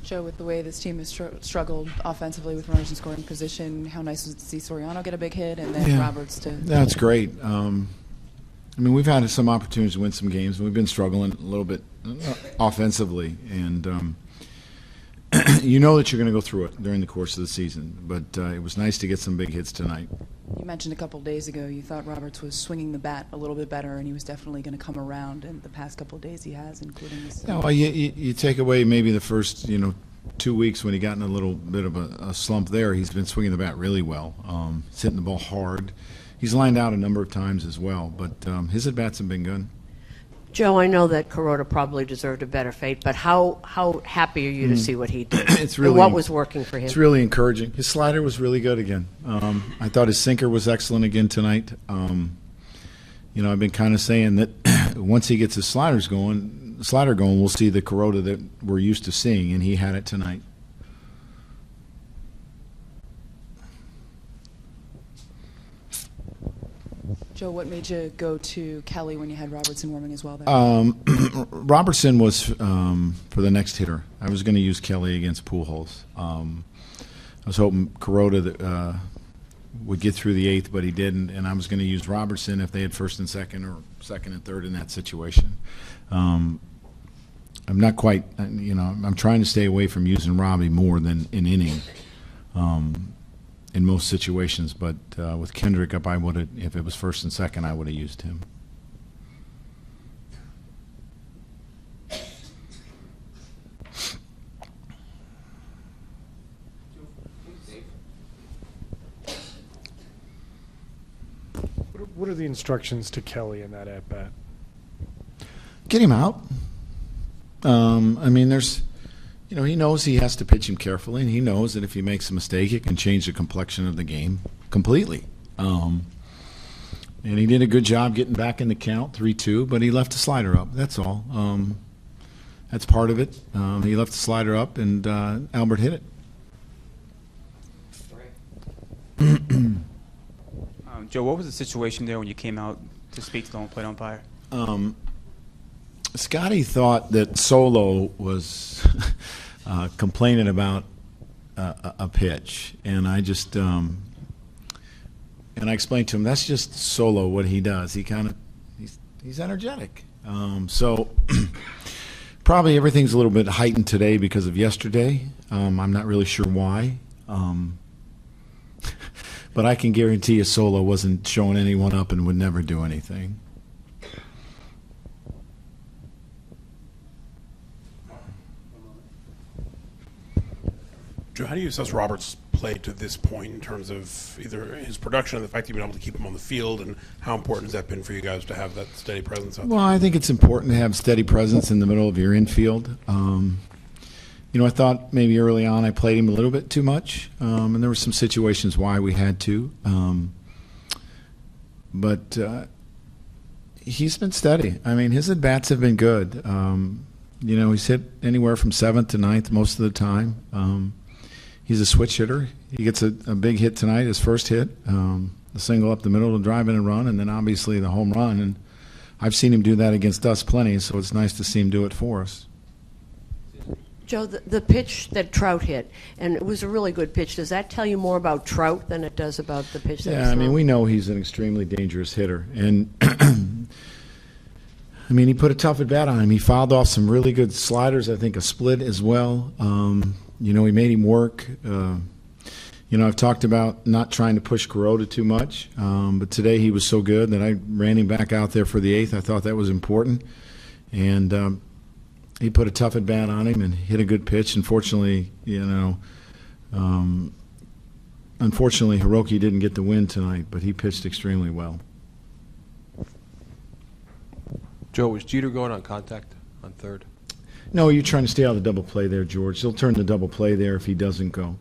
Joe, with the way this team has struggled offensively with runners in scoring position, how nice was it to see Soriano get a big hit and then Roberts to... That's great. I mean, we've had some opportunities to win some games, and we've been struggling a little bit offensively. And you know that you're going to go through it during the course of the season. But it was nice to get some big hits tonight. You mentioned a couple of days ago you thought Roberts was swinging the bat a little bit better, and he was definitely going to come around. And the past couple of days he has, including this. No, you take away maybe the first 2 weeks when he got in a little bit of a slump there. He's been swinging the bat really well. He's hitting the ball hard. He's lined out a number of times as well, but his at-bats have been good. Joe, I know that Kuroda probably deserved a better fate, but how happy are you to see what he did? It's really, and what was working for him? It's really encouraging. His slider was really good again. I thought his sinker was excellent again tonight. I've been kind of saying that once he gets his slider going, we'll see the Kuroda that we're used to seeing, and he had it tonight. Joe, what made you go to Kelly when you had Robertson warming as well there? Robertson was for the next hitter. I was going to use Kelly against Pujols. I was hoping Kuroda would get through the eighth, but he didn't, and I was going to use Robertson if they had first and second or second and third in that situation. I'm not quite, I'm trying to stay away from using Robbie more than an inning. In most situations, but with Kendrick up, I would have, if it was first and second, I would have used him. What are the instructions to Kelly in that at-bat? Get him out. I mean, there's... he knows he has to pitch him carefully, and he knows that if he makes a mistake, it can change the complexion of the game completely. And he did a good job getting back in the count, 3-2, but he left the slider up. That's all. That's part of it. He left the slider up, and Albert hit it. Joe, what was the situation there when you came out to speak to the home plate umpire? Scotty thought that Solo was complaining about a pitch, and I just and I explained to him that's just Solo what he does. He's energetic. So probably everything's a little bit heightened today because of yesterday. I'm not really sure why, but I can guarantee you Solo wasn't showing anyone up and would never do anything. Joe, how do you assess Roberts' play to this point in terms of either his production and the fact that you've been able to keep him on the field, and how important has that been for you guys to have that steady presence out there? Well, I think it's important to have steady presence in the middle of your infield. I thought maybe early on I played him a little bit too much, and there were some situations why we had to. But he's been steady. I mean, his at-bats have been good. He's hit anywhere from 7th to 9th most of the time. He's a switch hitter. He gets a big hit tonight, his first hit, the single up the middle to drive in a run, and then obviously the home run. And I've seen him do that against us plenty, so it's nice to see him do it for us. Joe, the pitch that Trout hit, and it was a really good pitch, does that tell you more about Trout than it does about the pitch that Yeah, I mean, we know he's an extremely dangerous hitter. And, I mean, he put a tough at-bat on him. He fouled off some really good sliders, I think a split as well. He made him work. I've talked about not trying to push Kuroda too much, but today he was so good that I ran him back out there for the 8th. I thought that was important. And he put a tough at-bat on him and hit a good pitch. Unfortunately, Hiroki didn't get the win tonight, but he pitched extremely well. Joe, was Jeter going on contact on third? No, you're trying to stay out of the double play there, George. He'll turn the double play there if he doesn't go.